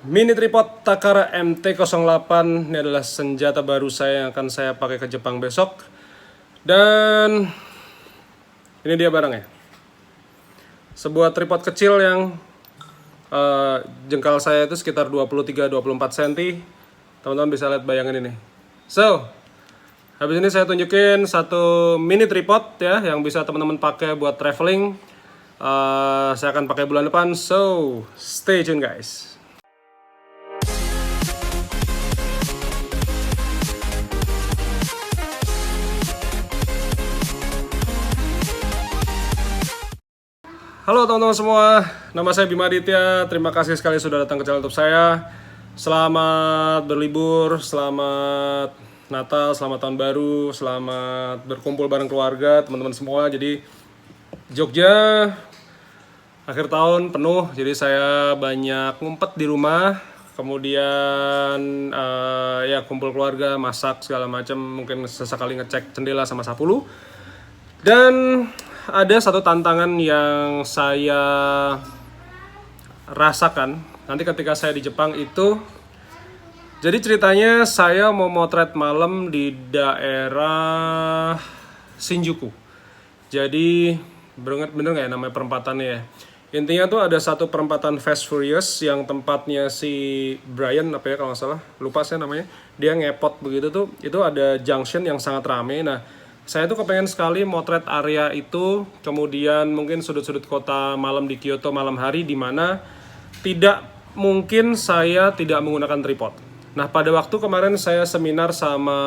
Mini tripod Takara MT08 ini adalah senjata baru saya yang akan saya pakai ke Jepang besok. Dan ini dia barangnya. Sebuah tripod kecil yang jengkal saya itu sekitar 23-24 cm. Teman-teman bisa lihat bayangan ini. So, habis ini saya tunjukin satu mini tripod ya yang bisa teman-teman pakai buat traveling. Saya akan pakai bulan depan. So, stay tune guys. Halo teman-teman semua, nama saya Bima Aditya. Terima kasih sekali sudah datang ke channel YouTube saya. Selamat berlibur, selamat Natal, selamat Tahun Baru, selamat berkumpul bareng keluarga, teman-teman semua. Jadi Jogja akhir tahun penuh, jadi saya banyak ngumpet di rumah. Kemudian ya kumpul keluarga, masak segala macam, mungkin sesekali ngecek jendela sama sapulu. Dan ada satu tantangan yang saya rasakan nanti ketika saya di Jepang itu. Jadi ceritanya saya mau motret malam di daerah Shinjuku. Jadi bener nggak ya namanya perempatannya ya. Intinya tuh ada satu perempatan Fast Furious yang tempatnya si Brian apa ya kalau nggak salah, lupa saya namanya. Dia ngepot begitu tuh, itu ada junction yang sangat rame. Nah, saya tuh kepengen sekali motret area itu, kemudian mungkin sudut-sudut kota malam di Kyoto malam hari di mana tidak mungkin saya tidak menggunakan tripod. Nah, pada waktu kemarin saya seminar sama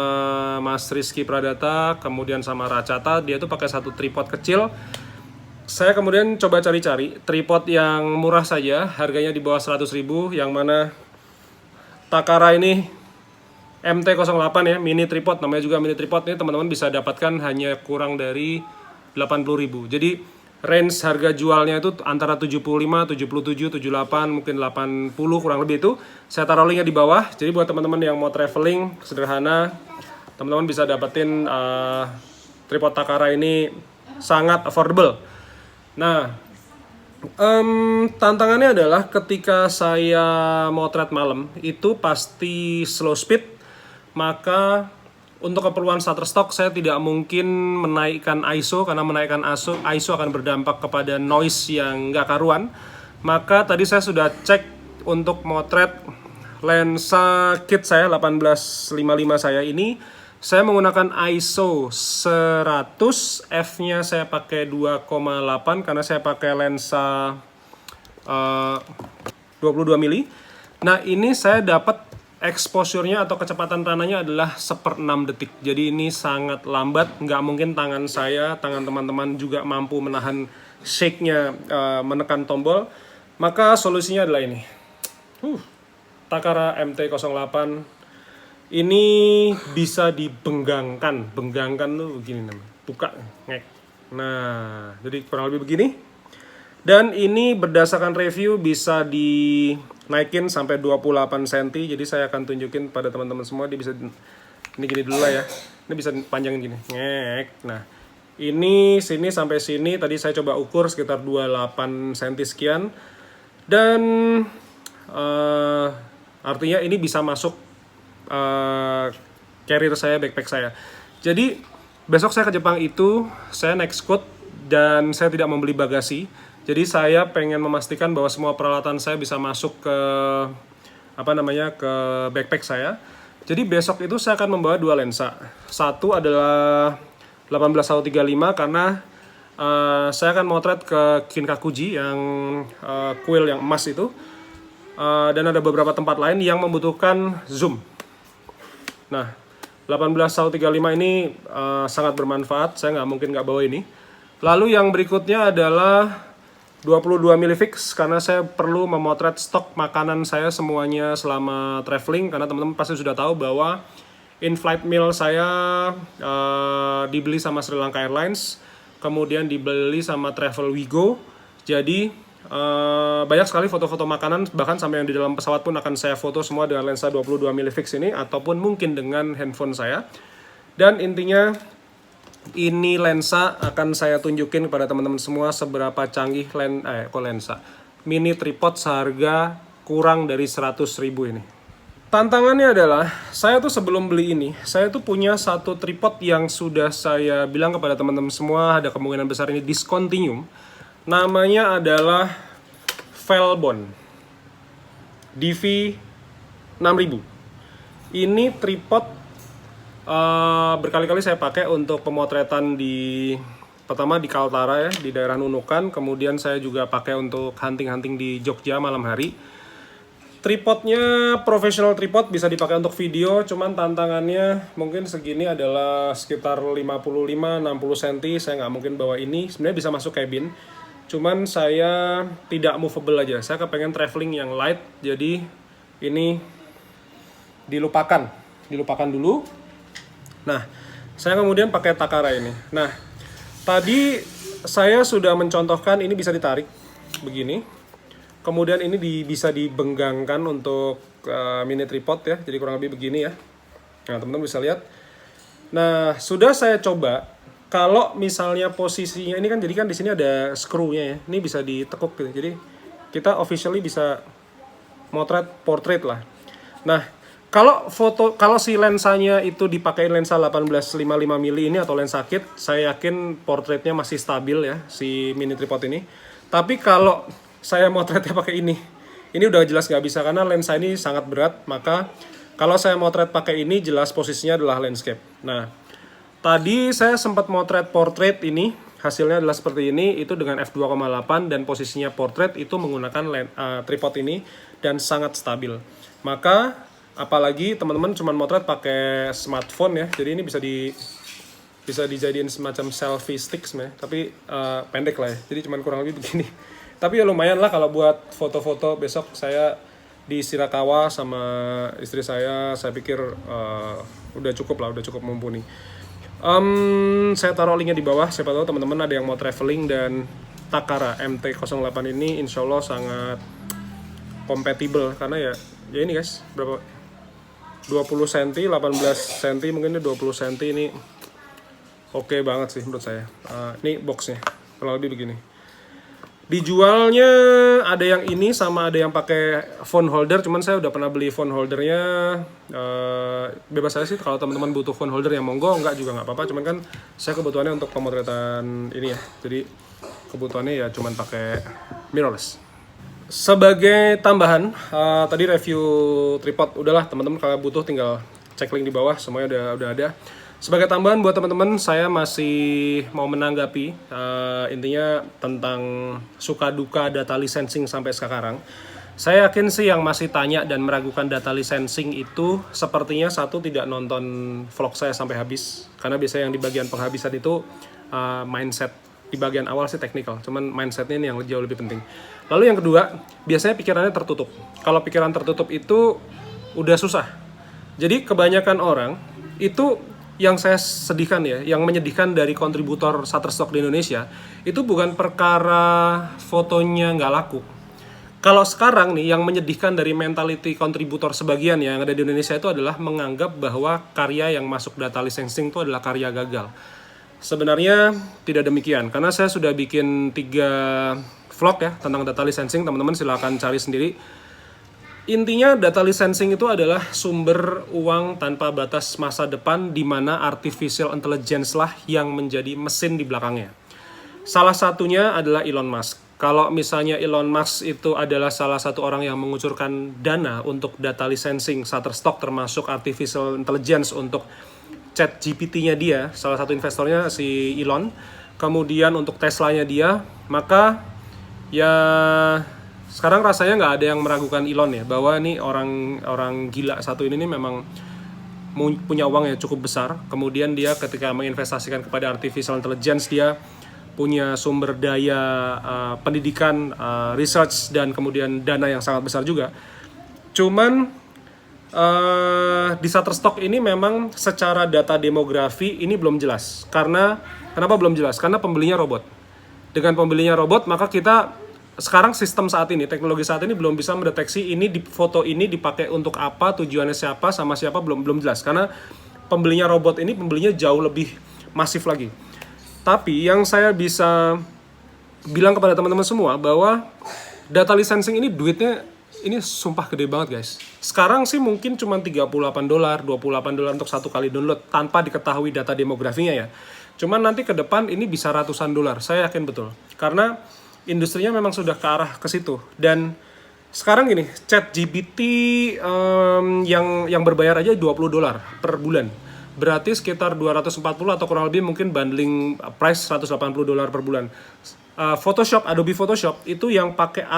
Mas Rizky Pradata, kemudian sama Racata, dia tuh pakai satu tripod kecil. Saya kemudian coba cari-cari tripod yang murah saja, harganya di bawah 100.000, yang mana Takara ini MT08 ya, mini tripod, namanya juga mini tripod. Ini teman-teman bisa dapatkan hanya kurang dari 80.000. Jadi range harga jualnya itu antara 75, 77, 78, mungkin 80 kurang lebih itu. Saya taruh linknya di bawah. Jadi buat teman-teman yang mau traveling sederhana, teman-teman bisa dapetin tripod Takara ini sangat affordable. Nah, tantangannya adalah ketika saya motret malam itu pasti slow speed. Maka untuk keperluan Shutterstock saya tidak mungkin menaikkan ISO, karena menaikkan ISO akan berdampak kepada noise yang nggak karuan. Maka tadi saya sudah cek untuk motret lensa kit saya 1855 saya ini, saya menggunakan ISO 100, f-nya saya pakai 2,8 karena saya pakai lensa 22 mili. Nah, ini saya dapat exposure-nya atau kecepatan rananya adalah 1/6 detik. Jadi ini sangat lambat, nggak mungkin tangan saya, tangan teman-teman juga mampu menahan shake-nya menekan tombol. Maka solusinya adalah ini. Takara MT08. Ini bisa dibenggangkan. Benggangkan tuh begini namanya. Buka, ngek. Nah, jadi kurang lebih begini. Dan ini berdasarkan review bisa dinaikin sampai 28 cm. Jadi saya akan tunjukin pada teman-teman semua. Dia bisa, ini gini dulu lah ya. Ini bisa panjangin gini. Ngek. Nah, ini sini sampai sini tadi saya coba ukur sekitar 28 cm sekian. Dan artinya ini bisa masuk carrier saya, backpack saya. Jadi besok saya ke Jepang itu saya naik Scoot dan saya tidak membeli bagasi. Jadi saya pengen memastikan bahwa semua peralatan saya bisa masuk ke ke backpack saya. Jadi besok itu saya akan membawa dua lensa. Satu adalah 18-135 karena saya akan motret ke Kinkakuji yang kuil yang emas itu. Dan ada beberapa tempat lain yang membutuhkan zoom. Nah, 18-135 ini sangat bermanfaat. Saya nggak mungkin nggak bawa ini. Lalu yang berikutnya adalah 22 mili fix karena saya perlu memotret stok makanan saya semuanya selama traveling, karena teman-teman pasti sudah tahu bahwa in-flight meal saya dibeli sama Sri Lanka Airlines, kemudian dibeli sama Travel Wigo. Jadi banyak sekali foto-foto makanan, bahkan sampai yang di dalam pesawat pun akan saya foto semua dengan lensa 22 mili fix ini, ataupun mungkin dengan handphone saya. Dan intinya ini lensa akan saya tunjukin kepada teman-teman semua seberapa canggih lensa mini tripod seharga kurang dari 100.000 ini. Tantangannya adalah, saya tuh sebelum beli ini, saya tuh punya satu tripod yang sudah saya bilang kepada teman-teman semua, ada kemungkinan besar ini discontinue. Namanya adalah Velbon DV6000. Ini tripod berkali-kali saya pakai untuk pemotretan pertama di Kaltara ya, di daerah Nunukan. Kemudian saya juga pakai untuk hunting-hunting di Jogja malam hari. Tripodnya professional tripod, bisa dipakai untuk video, cuman tantangannya mungkin segini adalah sekitar 55-60 cm. Saya nggak mungkin bawa ini, sebenarnya bisa masuk cabin, cuman saya tidak movable aja. Saya kepengen traveling yang light, jadi ini dilupakan dulu. Nah, saya kemudian pakai Takara ini. Nah, tadi saya sudah mencontohkan ini bisa ditarik begini. Kemudian ini bisa dibenggangkan untuk mini tripod ya, jadi kurang lebih begini ya. Nah, teman-teman bisa lihat. Nah, sudah saya coba. Kalau misalnya posisinya ini kan, jadi kan di sini ada screw-nya ya. Ini bisa ditekuk gitu. Jadi kita officially bisa motret portrait lah. Nah, kalau si lensanya itu dipakai lensa 18-55 mili ini atau lensa kit, saya yakin portraitnya masih stabil ya si mini tripod ini. Tapi kalau saya motretnya pakai ini udah jelas nggak bisa karena lensa ini sangat berat. Maka kalau saya motret pakai ini, jelas posisinya adalah landscape. Nah, tadi saya sempat motret portrait ini, hasilnya adalah seperti ini, itu dengan f2,8 dan posisinya portrait itu menggunakan tripod ini dan sangat stabil. Maka apalagi teman-teman cuma motret pakai smartphone ya, jadi ini bisa dijadiin semacam selfie stick sebenarnya, tapi pendek lah ya, jadi cuma kurang lebih begini. Tapi ya lumayan lah kalau buat foto-foto. Besok saya di Sirakawa sama istri saya pikir udah cukup mumpuni. Saya taruh linknya di bawah, siapa tahu teman-teman ada yang mau traveling. Dan Takara MT08 ini insya Allah sangat kompatibel, karena ya ini guys, berapa 20 cm, 18 cm, mungkin ini 20 cm, ini oke banget sih menurut saya. Ini boxnya kurang lebih begini. Dijualnya ada yang ini sama ada yang pakai phone holder, cuman saya udah pernah beli phone holdernya. Bebas aja sih kalau teman-teman butuh phone holder yang monggo, enggak juga nggak apa-apa. Cuman kan saya kebutuhannya untuk pemotretan ini ya, jadi kebutuhannya ya cuman pakai mirrorless. Sebagai tambahan, tadi review tripod udahlah, teman-teman kalau butuh tinggal cek link di bawah, semuanya udah ada. Sebagai tambahan buat teman-teman, saya masih mau menanggapi intinya tentang suka duka data licensing sampai sekarang. Saya yakin sih yang masih tanya dan meragukan data licensing itu sepertinya satu, tidak nonton vlog saya sampai habis, karena biasanya yang di bagian penghabisan itu mindset. Di bagian awal sih technical, cuman mindsetnya ini yang jauh lebih penting. Lalu yang kedua, biasanya pikirannya tertutup. Kalau pikiran tertutup itu udah susah. Jadi kebanyakan orang itu, yang saya sedihkan ya, yang menyedihkan dari kontributor Shutterstock di Indonesia, itu bukan perkara fotonya nggak laku. Kalau sekarang nih, yang menyedihkan dari mentality kontributor sebagian yang ada di Indonesia itu adalah menganggap bahwa karya yang masuk data licensing itu adalah karya gagal. Sebenarnya tidak demikian, karena saya sudah bikin 3 vlog ya tentang data licensing, teman-teman silahkan cari sendiri. Intinya data licensing itu adalah sumber uang tanpa batas masa depan, di mana artificial intelligence lah yang menjadi mesin di belakangnya. Salah satunya adalah Elon Musk. Kalau misalnya Elon Musk itu adalah salah satu orang yang mengucurkan dana untuk data licensing Shutterstock, termasuk artificial intelligence untuk ChatGPT-nya dia, salah satu investornya si Elon. Kemudian untuk Tesla-nya dia, maka ya sekarang rasanya nggak ada yang meragukan Elon ya, bahwa ini orang gila satu ini memang punya uang yang cukup besar. Kemudian dia ketika menginvestasikan kepada artificial intelligence, dia punya sumber daya pendidikan, research, dan kemudian dana yang sangat besar juga. Cuman di Shutterstock ini memang secara data demografi ini belum jelas. Kenapa belum jelas? Karena pembelinya robot. Dengan pembelinya robot, maka kita sekarang sistem saat ini, teknologi saat ini belum bisa mendeteksi ini di foto ini dipakai untuk apa, tujuannya siapa, sama siapa, belum jelas. Karena pembelinya robot ini pembelinya jauh lebih masif lagi. Tapi yang saya bisa bilang kepada teman-teman semua bahwa data licensing ini duitnya ini sumpah gede banget guys. Sekarang sih mungkin cuma $38, $28 untuk satu kali download tanpa diketahui data demografinya ya. Cuman nanti ke depan ini bisa ratusan dolar, saya yakin betul. Karena industrinya memang sudah ke arah ke situ. Dan sekarang gini, ChatGPT yang berbayar aja $20 per bulan. Berarti sekitar 240 atau kurang lebih mungkin bundling price $180 per bulan. Photoshop, Adobe Photoshop itu yang pakai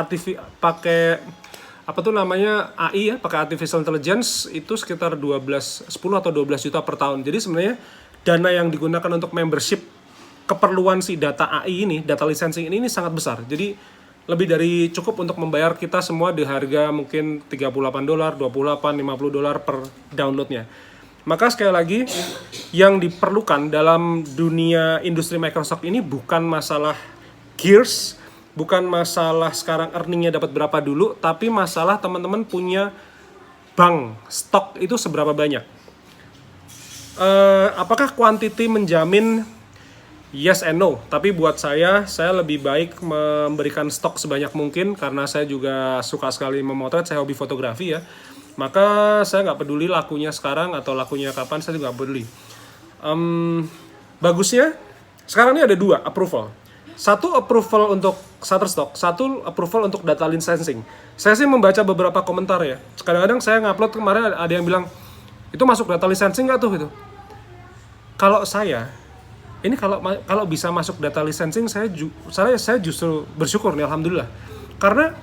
apa tuh namanya AI ya, pakai artificial intelligence itu sekitar 10 atau 12 juta per tahun. Jadi sebenarnya dana yang digunakan untuk membership keperluan si data AI ini, data licensing ini sangat besar. Jadi lebih dari cukup untuk membayar kita semua di harga mungkin $38, $28, $50 per downloadnya. Maka sekali lagi, yang diperlukan dalam dunia industri Microsoft ini bukan masalah gears, bukan masalah sekarang earningnya dapat berapa dulu, tapi masalah teman-teman punya bank, stok itu seberapa banyak. Apakah quantity menjamin? Yes and no, tapi buat saya lebih baik memberikan stok sebanyak mungkin karena saya juga suka sekali memotret, saya hobi fotografi ya. Maka saya nggak peduli lakunya sekarang atau lakunya kapan, saya juga nggak peduli. Bagusnya, sekarang ini ada 2 approval. Satu approval untuk Shutterstock, satu approval untuk data licensing. Saya sih membaca beberapa komentar ya. Kadang-kadang saya ngupload kemarin ada yang bilang, itu masuk data licensing nggak tuh gitu. Kalau saya, ini kalau bisa masuk data licensing, saya justru bersyukur nih, alhamdulillah. Karena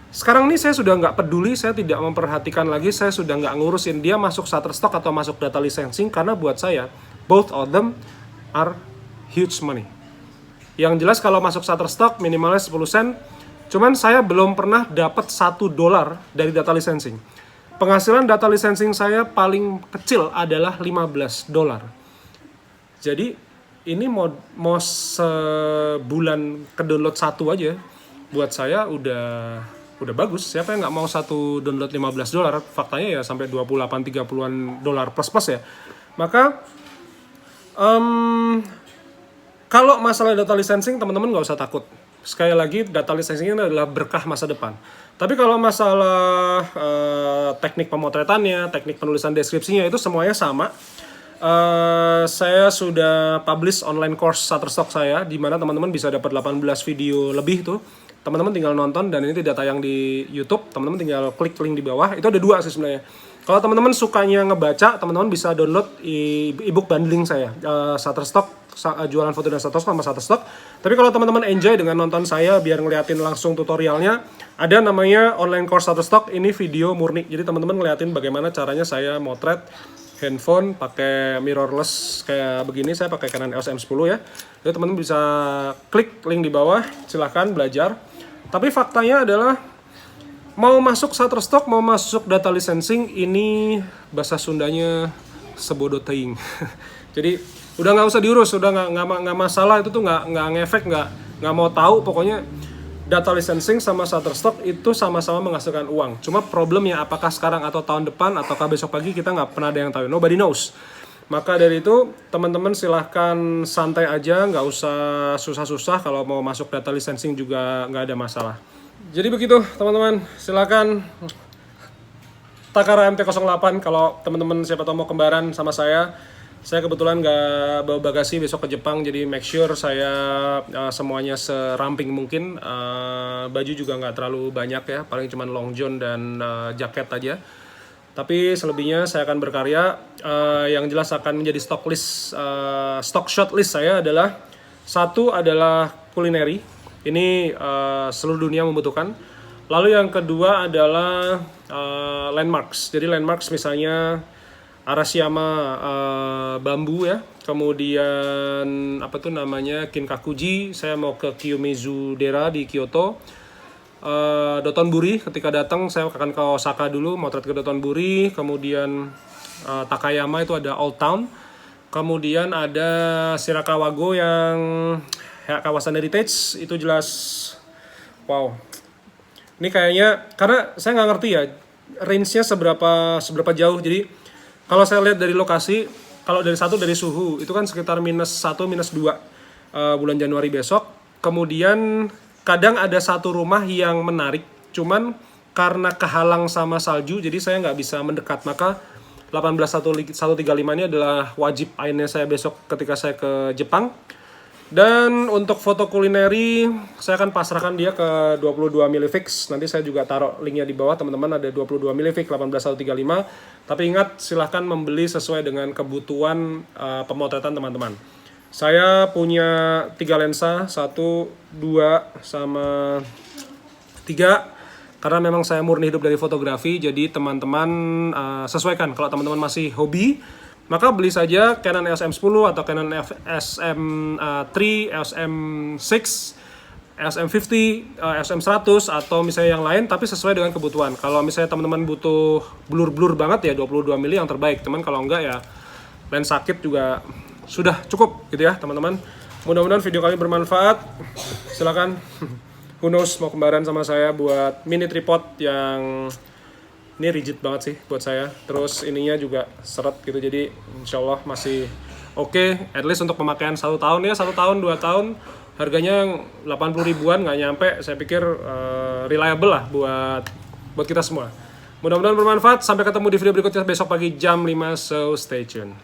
sekarang ini saya sudah nggak peduli, saya tidak memperhatikan lagi, saya sudah nggak ngurusin dia masuk Shutterstock atau masuk data licensing, karena buat saya, both of them are huge money. Yang jelas kalau masuk Shutterstock minimalnya 10 sen, cuman saya belum pernah dapat $1 dari data licensing. Penghasilan data licensing saya paling kecil adalah $15. Jadi ini mau sebulan ke download 1 aja, buat saya udah bagus. Siapa yang nggak mau satu download $15? Faktanya ya sampai 28-30-an dolar plus ya. Maka kalau masalah data licensing, teman-teman nggak usah takut. Sekali lagi, data licensing ini adalah berkah masa depan. Tapi kalau masalah teknik pemotretannya, teknik penulisan deskripsinya, itu semuanya sama. Saya sudah publish online course Shutterstock saya, di mana teman-teman bisa dapat 18 video lebih tuh. Teman-teman tinggal nonton, dan ini tidak tayang di YouTube. Teman-teman tinggal klik link di bawah. Itu ada 2 sih sebenarnya. Kalau teman-teman sukanya ngebaca, teman-teman bisa download e-book bundling saya, Shutterstock, jualan foto dan Shutterstock sama Shutterstock. Tapi kalau teman-teman enjoy dengan nonton saya biar ngeliatin langsung tutorialnya, ada namanya online course Shutterstock, ini video murni. Jadi teman-teman ngeliatin bagaimana caranya saya motret handphone pakai mirrorless kayak begini. Saya pakai Canon EOS M10 ya. Jadi teman-teman bisa klik link di bawah, silahkan belajar. Tapi faktanya adalah mau masuk Shutterstock, mau masuk data licensing, ini bahasa Sundanya sebodoh teing. Jadi udah nggak usah diurus, udah nggak masalah, itu tuh nggak ngefek, nggak mau tahu. Pokoknya data licensing sama Shutterstock itu sama-sama menghasilkan uang. Cuma problemnya apakah sekarang atau tahun depan ataukah besok pagi, kita nggak pernah ada yang tahu. Nobody knows. Maka dari itu teman-teman silahkan santai aja, nggak usah susah-susah. Kalau mau masuk data licensing juga nggak ada masalah. Jadi begitu teman-teman, silakan Takara MT08 kalau teman-teman siapa tahu mau kembaran sama saya. Saya kebetulan nggak bawa bagasi besok ke Jepang, jadi make sure saya semuanya seramping mungkin. Baju juga nggak terlalu banyak ya, paling cuma long john dan jaket aja. Tapi selebihnya saya akan berkarya. Yang jelas akan menjadi stock shot list saya adalah, satu adalah kulineri. Ini seluruh dunia membutuhkan. Lalu yang kedua adalah landmarks. Jadi landmarks misalnya Arashiyama bambu ya. Kemudian apa tuh namanya, Kinkakuji. Saya mau ke Kiyomizu Dera di Kyoto. Dotonbori, ketika datang saya akan ke Osaka dulu, motret ke Dotonbori. Kemudian Takayama itu ada Old Town. Kemudian ada Shirakawago yang kawasan heritage, itu jelas wow. Ini kayaknya, karena saya nggak ngerti ya range-nya seberapa jauh. Jadi kalau saya lihat dari lokasi, kalau dari suhu itu kan sekitar -1, -2 bulan Januari besok. Kemudian kadang ada satu rumah yang menarik, cuman karena kehalang sama salju, jadi saya nggak bisa mendekat. Maka 18135 ini adalah wajib ainnya saya besok ketika saya ke Jepang. Dan untuk foto kulineri, saya akan pasrahkan dia ke 22 mili fix. Nanti saya juga taruh linknya di bawah, teman-teman, ada 22 mili fix 18135. Tapi ingat, silahkan membeli sesuai dengan kebutuhan pemotretan teman-teman. Saya punya 3 lensa, 1, 2, sama 3. Karena memang saya murni hidup dari fotografi, jadi teman-teman sesuaikan. Kalau teman-teman masih hobi, maka beli saja Canon EOS M10 atau Canon EOS M3, EOS M6, EOS M50, EOS M100 atau misalnya yang lain, tapi sesuai dengan kebutuhan. Kalau misalnya teman-teman butuh blur-blur banget ya 22 mili yang terbaik. Teman kalau enggak ya lensa kit juga sudah cukup gitu ya teman-teman. Mudah-mudahan video kami bermanfaat. Silakan who knows mau kembaran sama saya buat mini tripod yang ini rigid banget sih buat saya. Terus ininya juga seret gitu, jadi insya Allah masih oke. At least untuk pemakaian 1 tahun ya, 1 tahun, 2 tahun. Harganya 80 ribuan, nggak nyampe. Saya pikir reliable lah buat kita semua. Mudah-mudahan bermanfaat. Sampai ketemu di video berikutnya besok pagi jam 5, so stay tune.